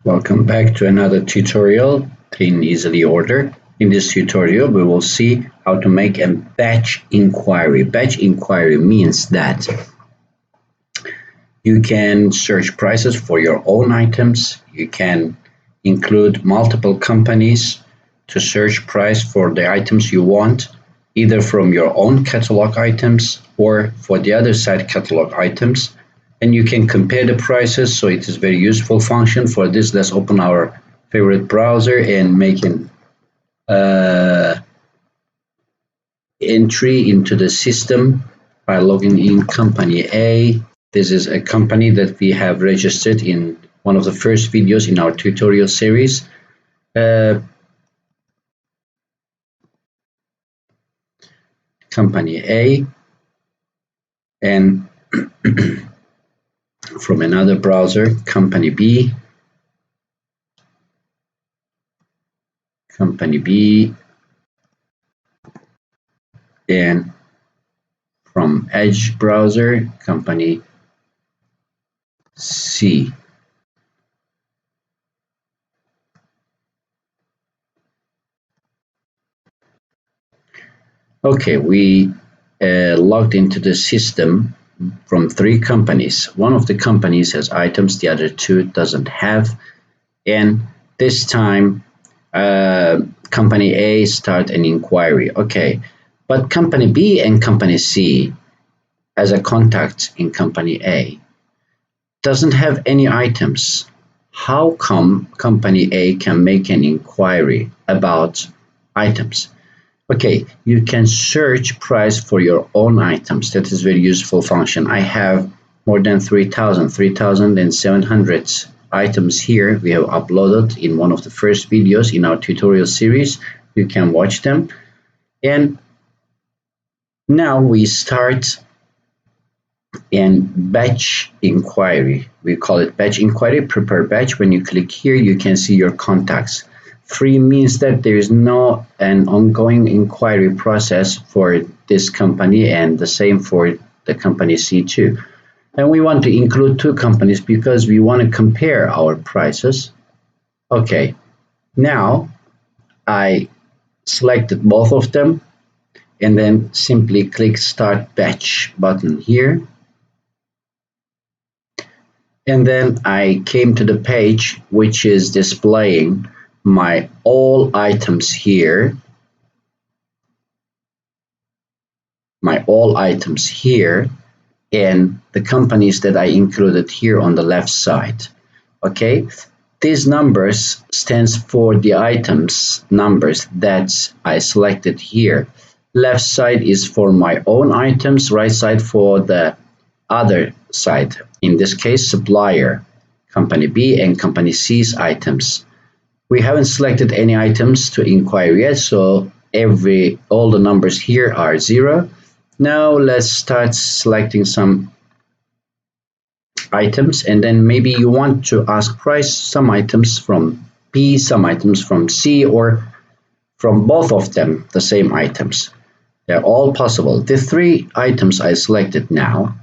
Welcome back to another tutorial in Easily Order. In this tutorial, we will see how to make a batch inquiry. Batch inquiry means that you can search prices for your own items. You can include multiple companies to search price for the items you want, either from your own catalog items or for the other side catalog items. And you can compare the prices, so it is very useful function. For this, let's open our favorite browser and make an entry into the system by logging in company A. This is a company that we have registered in one of the first videos in our tutorial series. Company A, and from another browser, company B, and from Edge browser, company C. Okay, we logged into the system from 3 companies. One of the companies has items, the other 2 doesn't have. And this time, company A start an inquiry. Okay, but company B and company C as a contact in company A doesn't have any items. How come company A can make an inquiry about items? Okay, you can search price for your own items. That is very useful function. I have more than 3,700 items here. We have uploaded in one of the first videos in our tutorial series. You can watch them. And now we start in batch inquiry. We call it batch inquiry, prepare batch. When you click here, you can see your contacts. 3 means that there is no an ongoing inquiry process for this company, and the same for the company C2. And we want to include 2 companies because we want to compare our prices. Okay, now I selected both of them and then simply click Start Batch button here. And then I came to the page which is displaying my all items here, and the companies that I included here on the left side. Okay, these numbers stands for the items numbers that I selected here. Left side is for my own items, right side for the other side, in this case supplier, company B and company C's items. We haven't selected any items to inquire yet, so all the numbers here are 0. Now let's start selecting some items, and then maybe you want to ask price, some items from B, some items from C, or from both of them, the same items. They're all possible. The 3 items I selected now,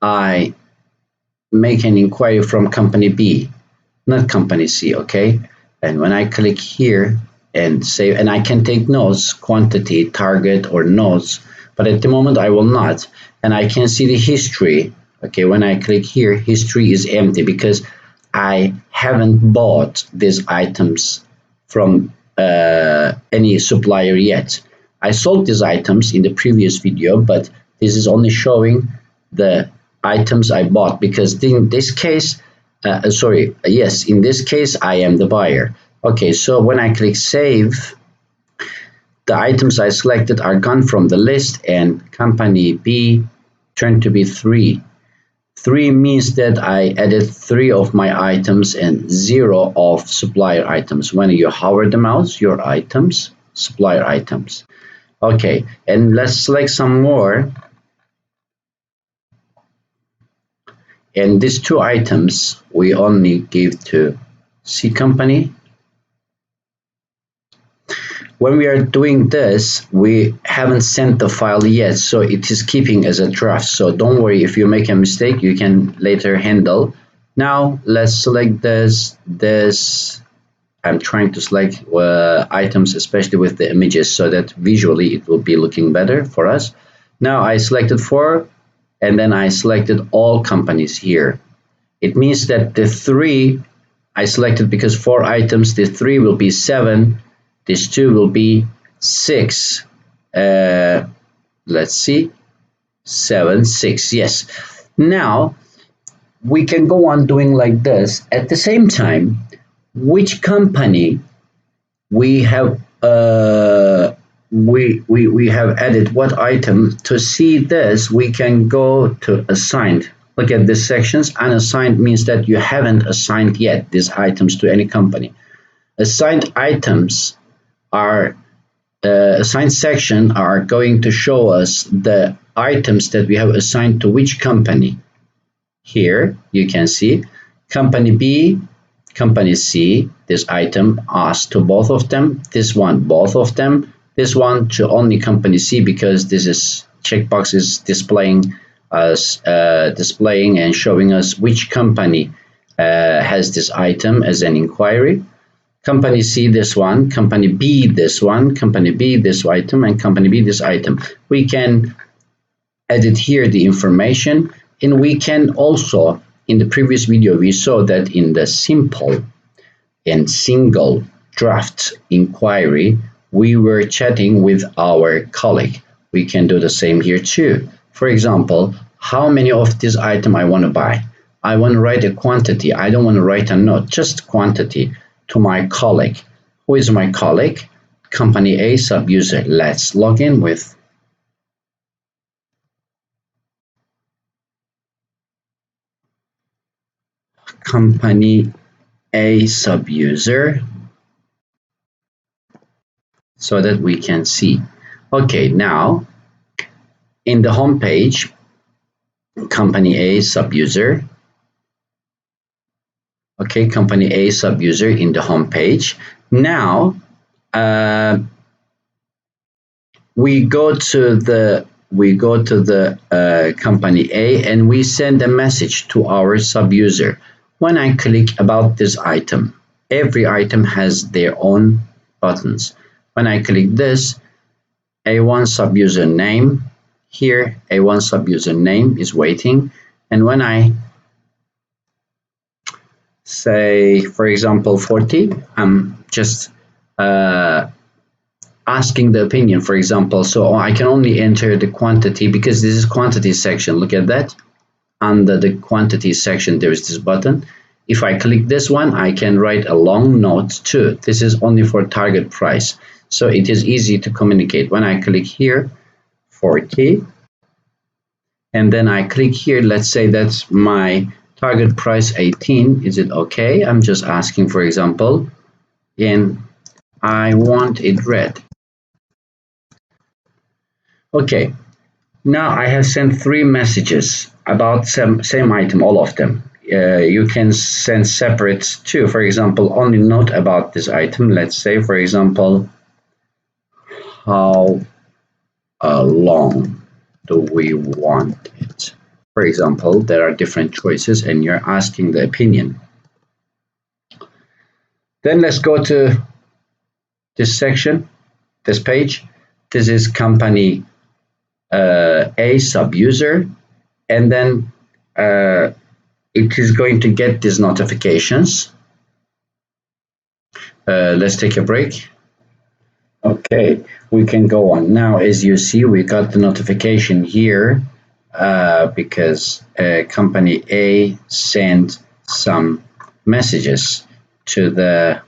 I make an inquiry from company B, not company C, okay? And when I click here and save, and I can take notes, quantity, target, or notes, but at the moment I will not. And I can see the history. Okay, when I click here, history is empty because I haven't bought these items from any supplier yet. I sold these items in the previous video, but this is only showing the items I bought, because in this case, in this case I am the buyer. Okay, so when I click save, the items I selected are gone from the list, and company B turned to be 3. 3 means that I added 3 of my items and 0 of supplier items. When you hover the mouse, your items, supplier items. Okay, and let's select some more. And these 2 items we only give to C company. When we are doing this, we haven't sent the file yet, so it is keeping as a draft. So don't worry, if you make a mistake, you can later handle. Now let's select this. I'm trying to select items, especially with the images, so that visually it will be looking better for us. Now I selected 4, and then I selected all companies here. It means that the 3 I selected, because 4 items, the 3 will be 7, this 2 will be 6. Let's see, 7, 6, yes. Now we can go on doing like this. At the same time, which company we have we have added what item. To see this, we can go to assigned. Look at this sections. Unassigned means that you haven't assigned yet these items to any company. Assigned items are assigned section are going to show us the items that we have assigned to which company. Here you can see company B, company C, this item asked to both of them, this one both of them, this one to only company C, because this is checkbox is displaying us displaying and showing us which company has this item as an inquiry. Company C this one, company B this one, company B this item, and company B this item. We can edit here the information, and we can also, in the previous video we saw that in the simple and single draft inquiry we were chatting with our colleague. We can do the same here too. For example, how many of this item I want to buy. I want to write a quantity. I don't want to write a note, just quantity to my colleague. Who is my colleague? Company A sub-user. Let's log in with company A sub-user so that we can see. Okay, now in the home page, company A sub-user. Okay, company A sub-user in the home page. Now we go to the company A and we send a message to our sub-user. When I click about this item, every item has their own buttons. When I click this, A1 sub-user name, here A1 sub-user name is waiting, and when I say, for example, 40, I'm just asking the opinion, for example, so I can only enter the quantity because this is quantity section. Look at that. Under the quantity section, there is this button. If I click this one, I can write a long note too. This is only for target price, so it is easy to communicate. When I click here, 40, and then I click here, let's say that's my target price 18. Is it okay? I'm just asking, for example, and I want it red. Okay, now I have sent 3 messages about same item, all of them. You can send separate too. For example, only note about this item. Let's say, for example, how long do we want it? For example, there are different choices and you're asking the opinion. Then let's go to this section, this page. This is company A sub-user, and then it is going to get these notifications. Let's take a break. Okay, we can go on. Now, as you see, we got the notification here because company A sent some messages to the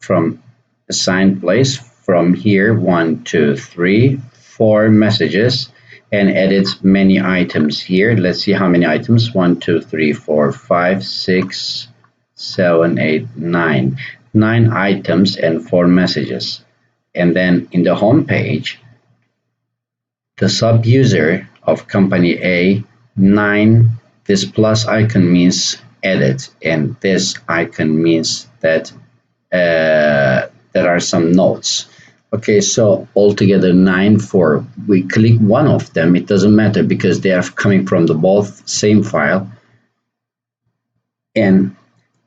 from assigned place. From here, 1, 2, 3, 4 messages, and added many items here. Let's see how many items. 1, 2, 3, 4, 5, 6, 7, 8, 9. 9 items and 4 messages. And then in the home page, the sub-user of company A, 9, this plus icon means edit, and this icon means that there are some notes. Okay, so altogether 9, 4. We click one of them, it doesn't matter because they are coming from the both same file. and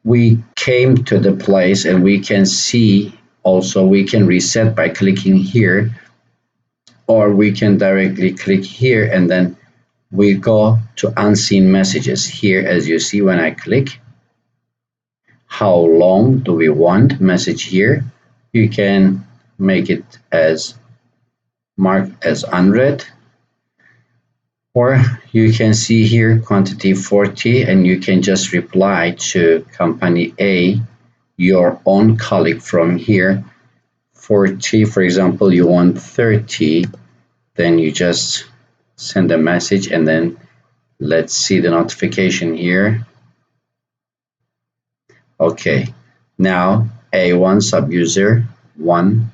we came to the place, and we can see also we can reset by clicking here, or we can directly click here and then we go to unseen messages. Here, as you see, when I click, how long do we want message here, you can make it as marked as unread, or you can see here quantity 40, and you can just reply to company A, your own colleague from here, 40, for example, you want 30, then you just send a message, and then let's see the notification here. Okay, now A1 subuser 1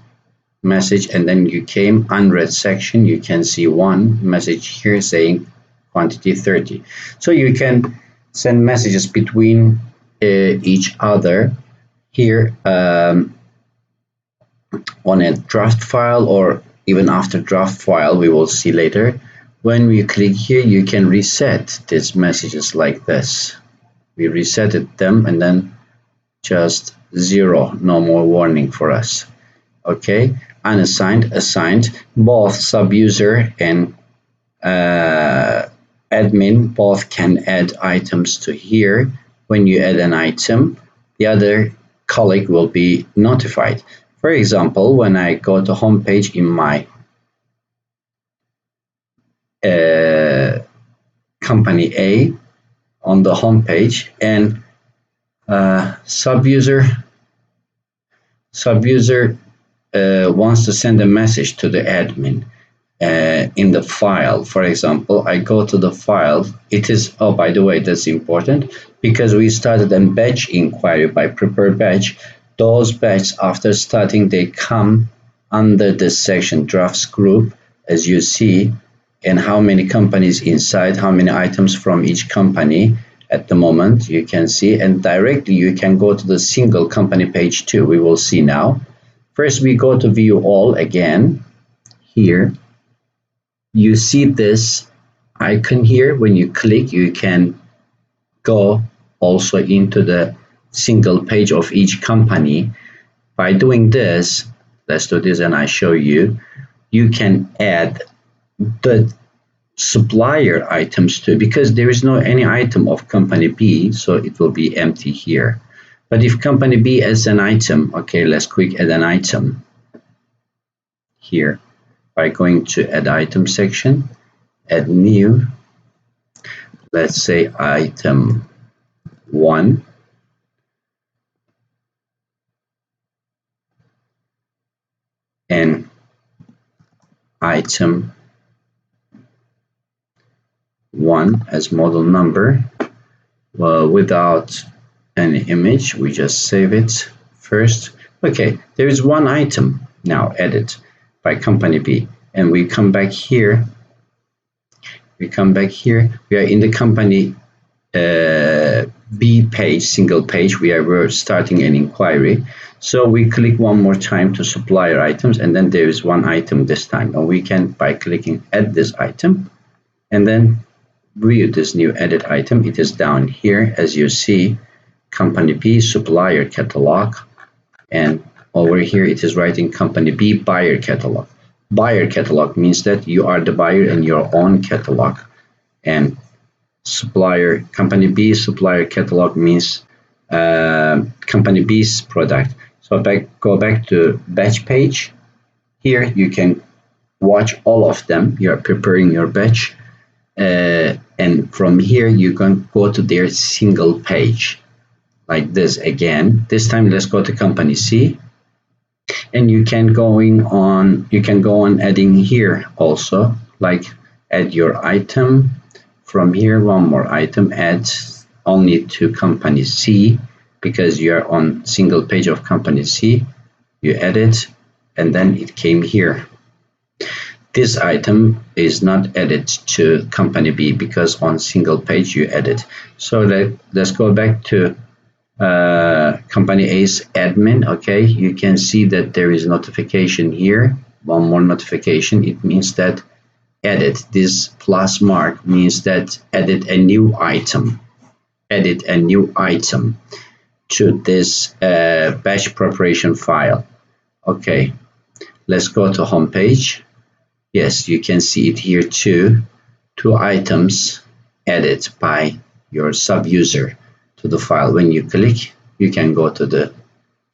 message, and then you came unread section, you can see one message here saying quantity 30. So you can send messages between each other here on a draft file, or even after draft file, we will see later. When we click here, you can reset these messages like this. We resetted them, and then just 0, no more warning for us. Okay, unassigned, assigned, both subuser and admin both can add items to here. When you add an item, the other colleague will be notified. For example, when I go to home page in my company A, on the home page, and subuser wants to send a message to the admin in the file. For example, I go to the file. It is, oh, by the way, that's important, because we started a batch inquiry by prepare batch. Those batches, after starting, they come under this section, drafts group, as you see, and how many companies inside, how many items from each company at the moment, you can see, and directly you can go to the single company page too. We will see now. First, we go to view all again. Here, you see this icon here. When you click, you can go also into the single page of each company. By doing this, let's do this and I show you, you can add the supplier items too, because there is no any item of company B, so it will be empty here. But if company B adds an item, okay, let's quick add an item here by going to add item section, add new, let's say item 1, and item 1 as model number. Well, without any image, we just save it first. Okay, there is one item now added by company B, and we come back here. We are in the company B page, single page. We're starting an inquiry, so we click one more time to supplier items, and then there is one item this time, and we can, by clicking add this item, and then view this new added item. It is down here, as you see, company B supplier catalog, and over here it is writing company B buyer catalog. Buyer catalog means that you are the buyer in your own catalog, and supplier company B supplier catalog means company B's product. So go back to batch page. Here you can watch all of them. You are preparing your batch, and from here you can go to their single page like this again. This time let's go to company C, and you can go on adding here also, like add your item. From here, one more item, add only to company C, because you are on single page of company C. You add it, and then it came here. This item is not added to company B because on single page you added. So let's go back to company A's admin. Okay, you can see that there is notification here, one more notification. It means that added, this plus mark means that added a new item. edit a new item to this batch preparation file. Okay, let's go to home page. Yes, you can see it here too. 2 items added by your sub-user to the file. When you click, you can go to the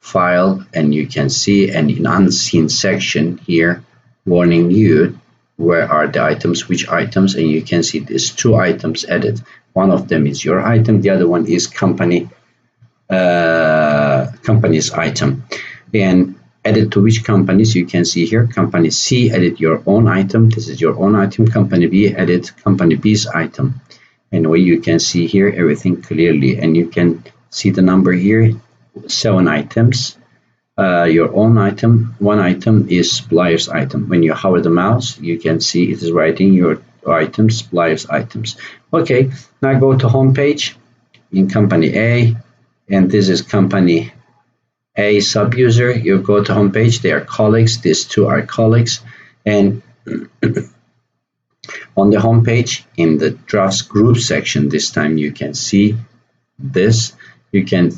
file and you can see, and in unseen section here, warning you where are the items, which items, and you can see these 2 items added. One of them is your item, the other one is company's item. And added to which companies, you can see here, company C added your own item. This is your own item. Company B added company B's item. And where you can see here everything clearly, and you can see the number here, 7 items. Your own item, 1 item is supplier's item. When you hover the mouse, you can see it is writing your items, supplier's items. Okay, now go to home page in company A, and this is company A sub-user. You go to home page, they are colleagues, these 2 are colleagues, and on the home page in the drafts group section, this time you can see this. You can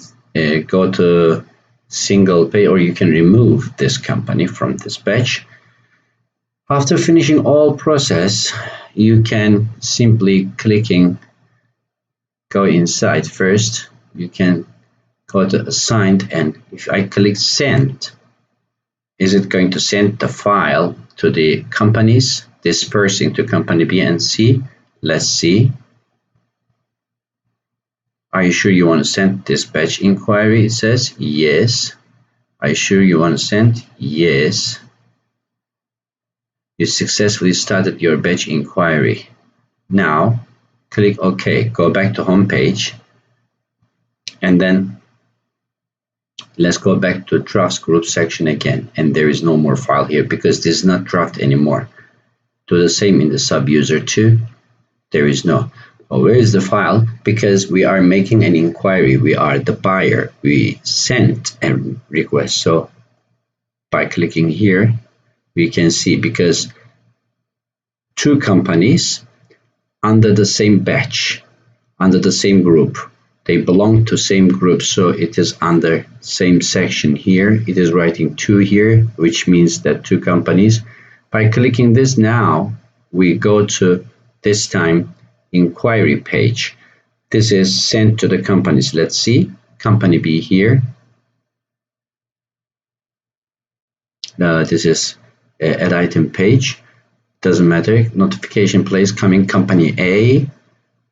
go to single page, or you can remove this company from this batch. After finishing all process, you can simply go inside first. You can go to assigned, and if I click send, is it going to send the file to the companies dispersing to company B and C? Let's see. Are you sure you want to send this batch inquiry? It says yes. Are you sure you want to send? Yes. You successfully started your batch inquiry. Now click OK. Go back to home page, and then let's go back to drafts group section again, and there is no more file here because this is not draft anymore. Do the same in the sub-user too. There is no. Well, where is the file? Because we are making an inquiry. We are the buyer. We sent a request. So by clicking here, we can see, because 2 companies under the same batch, under the same group, they belong to same group, so it is under same section here. It is writing 2 here, which means that 2 companies. By clicking this now, we go to this time inquiry page. This is sent to the companies. Let's see, company B here. This is add item page. Doesn't matter. Notification place coming company A.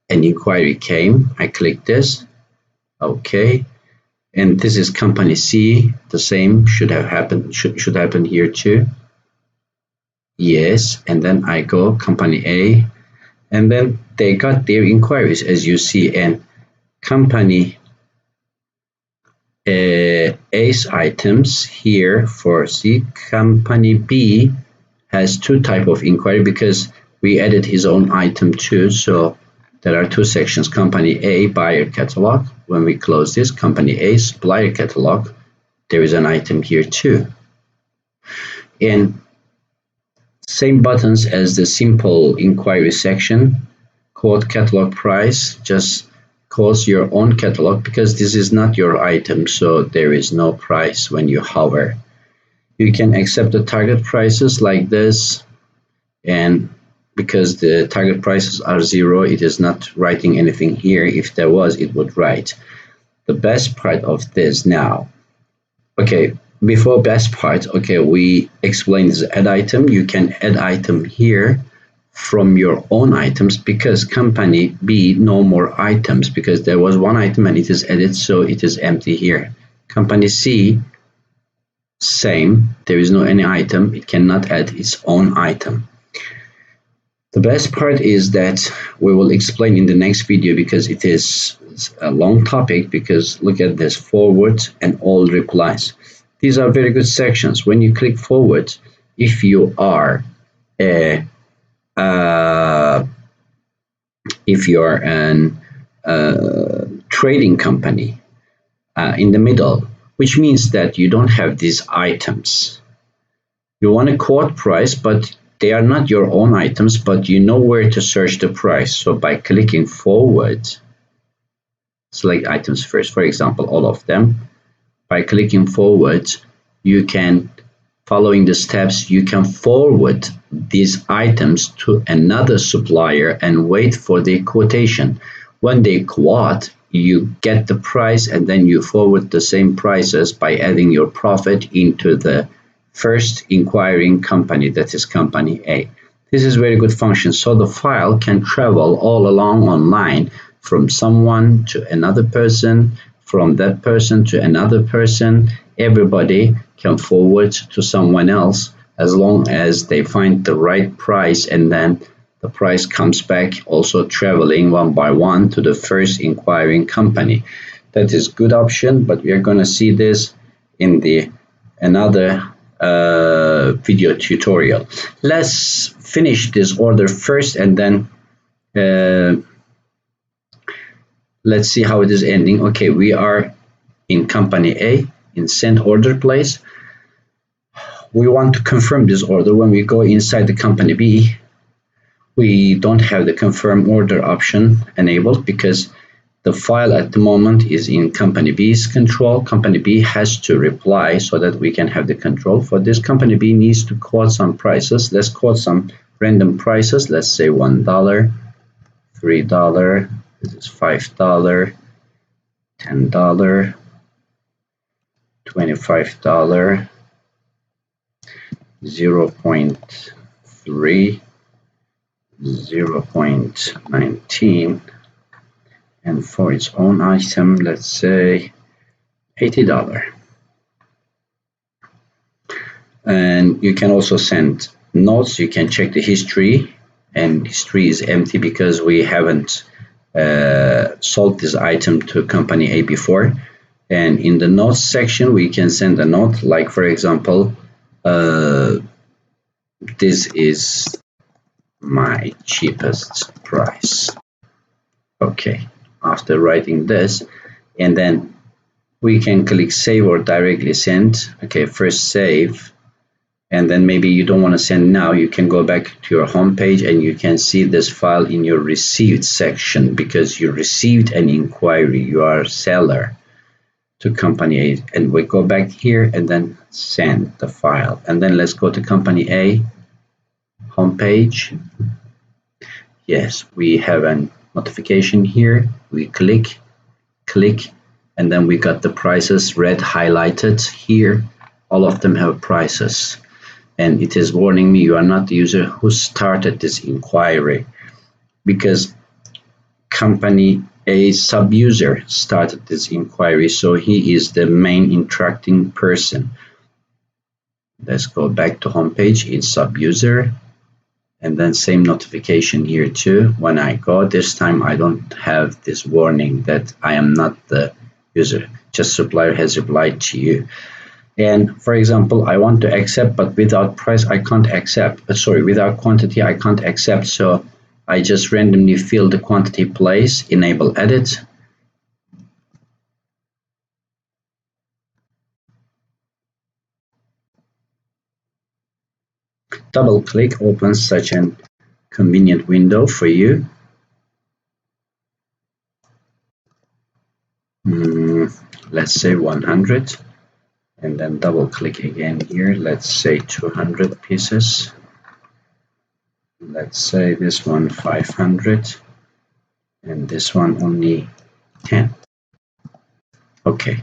An inquiry came. I click this. Okay. And this is company C. The same should have happened. Should happen here too. Yes. And then I go company A. And then they got their inquiries, as you see, and company A's items here for C. Company B has 2 type of inquiry because we added his own item too. So there are 2 sections. Company A buyer catalog. When we close this, company A supplier catalog, there is an item here too. And same buttons as the simple inquiry section. Quote catalog price, just quote your own catalog because this is not your item, so there is no price when you hover. You can accept the target prices like this, and because the target prices are 0, it is not writing anything here. If there was, it would write. The best part of this now, okay, before best part, okay, we explained this add item. You can add item here from your own items because company B no more items because there was 1 item and it is added, so it is empty here. Company C, same, there is no any item, it cannot add its own item. The best part is that we will explain in the next video because it is a long topic, because look at this, forward and all replies. These are very good sections. When you click forward, if you are an trading company in the middle, which means that you don't have these items. You want a quote price, but they are not your own items, but you know where to search the price. So by clicking forward, select items first, for example, all of them. By clicking forward, you can, following the steps, you can forward these items to another supplier and wait for the quotation. When they quote, you get the price and then you forward the same prices by adding your profit into the first inquiring company, that is company A. This is very good function. So the file can travel all along online from someone to another person, from that person to another person. Everybody can forward to someone else as long as they find the right price, and then the price comes back also traveling one by one to the first inquiring company. That is good option, but we are going to see this in the another video tutorial. Let's finish this order first and then let's see how it is ending. Okay, we are in company A in send order place. We want to confirm this order. When we go inside the company B, we don't have the confirm order option enabled because the file at the moment is in company B's control. Company B has to reply so that we can have the control. For this, company B needs to quote some prices. Let's quote some random prices. Let's say $1, $3, this is $5, $10, $25, 0.3, 0.19, and for its own item, let's say $80. And you can also send notes. You can check the history, and history is empty because we haven't sold this item to company A before. And in the notes section, we can send a note like, for example, this is my cheapest price. Okay, after writing this, and then we can click save or directly send. Okay, first save, and then maybe you don't want to send now. You can go back to your home page and you can see this file in your received section because you received an inquiry. You are a seller to company A, and we go back here and then send the file. And then let's go to company A home page. Yes, we have a notification here. We click, and then we got the prices red highlighted here. All of them have prices, and it is warning me you are not the user who started this inquiry, because company A sub-user started this inquiry, so he is the main interacting person. Let's go back to home page in sub-user, and then same notification here too. When I go this time, I don't have this warning that I am not the user, just supplier has replied to you. And for example, I want to accept, but without price I can't accept. Without quantity I can't accept, so I just randomly fill the quantity place, enable edit. Double click opens such an convenient window for you. Let's say 100, and then double click again here. Let's say 200 pieces. Let's say this one 500, and this one only 10. Okay,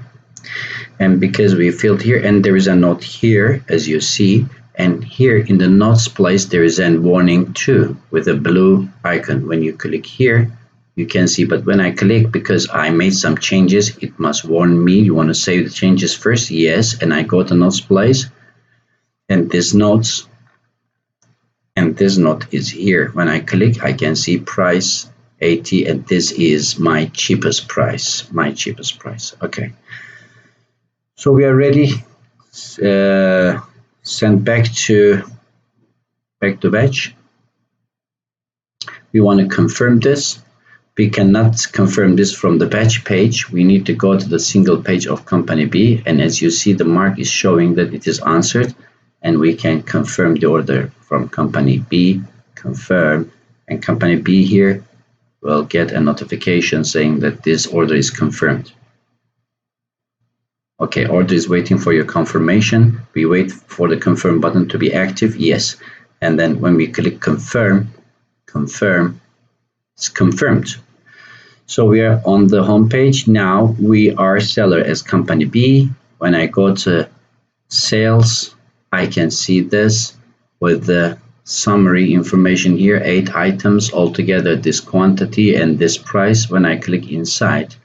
and because we filled here, and there is a note here as you see, and here in the notes place there is a warning too with a blue icon. When you click here you can see, but when I click, because I made some changes, it must warn me. You want to save the changes first? Yes. And I go to notes place, and this notes, and this note is here. When I click I can see price 80, and this is my cheapest price, Okay, so we are ready. Send back to batch. We want to confirm this. We cannot confirm this from the batch page. We need to go to the single page of company B, and as you see the mark is showing that it is answered, and we can confirm the order from company B, confirm, and company B here will get a notification saying that this order is confirmed. Okay, order is waiting for your confirmation. We wait for the confirm button to be active. Yes. And then when we click confirm, it's confirmed. So we are on the home page. Now we are seller as company B. When I go to sales, I can see this with the summary information here, 8 items altogether, this quantity and this price. When I click inside,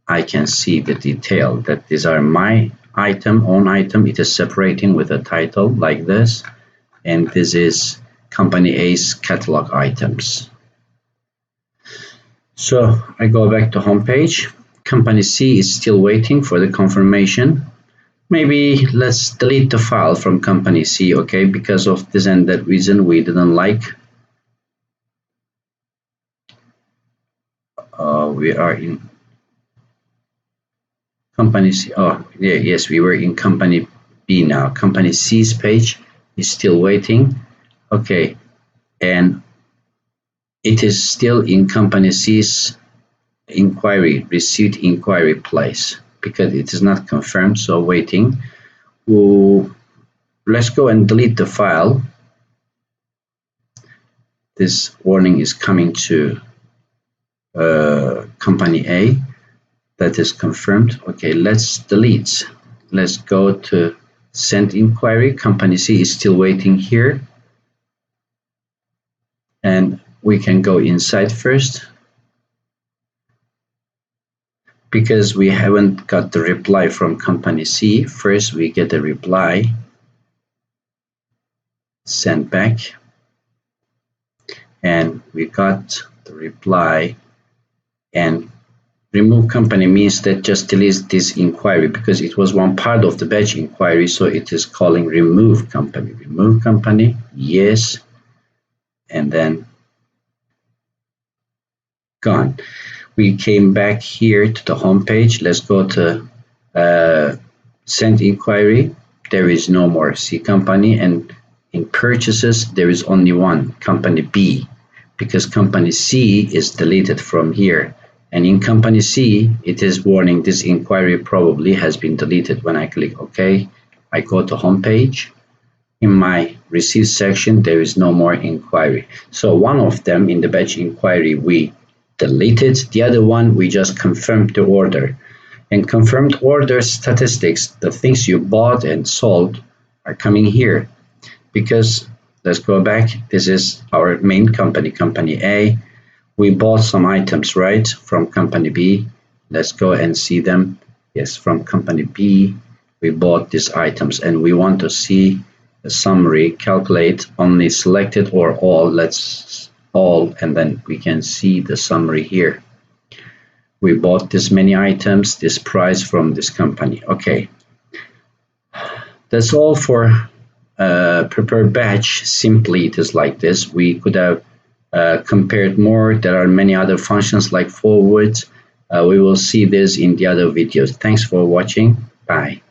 I can see the detail that these are my own item. It is separating with a title like this, and this is company A's catalog items. So I go back to home page. Company C is still waiting for the confirmation. Maybe let's delete the file from company C, okay, because of this and that reason we didn't like. We are in company C. Oh, yeah, yes, we were in company B now. Company C's page is still waiting. Okay, and it is still in company C's inquiry, receipt inquiry place, because it is not confirmed, so waiting. Let's go and delete the file. This warning is coming to company A. That is confirmed. Okay, let's delete. Let's go to send inquiry. Company C is still waiting here. And we can go inside first, because we haven't got the reply from company C. First we get a reply, send back, and we got the reply. And remove company means that just delete this inquiry, because it was one part of the batch inquiry, so it is calling remove company. Remove company, yes, and then gone. We came back here to the home page. Let's go to send inquiry. There is no more C company, and in purchases there is only one, company B, because company C is deleted from here. And in company C, it is warning this inquiry probably has been deleted. When I click OK, I go to home page. In my receipt section, there is no more inquiry. So one of them in the batch inquiry we deleted. The other one we just confirmed the order. And confirmed order statistics, the things you bought and sold, are coming here. Because let's go back. This is our main company, company A. We bought some items, right, from company B. Let's go and see them. Yes, from company B, we bought these items, and we want to see the summary, calculate only selected or all. Let's all, and then we can see the summary here. We bought this many items, this price from this company. Okay, that's all for prepare batch. Simply it is like this. We could have compared more. There are many other functions like forward. We will see this in the other videos. Thanks for watching. Bye.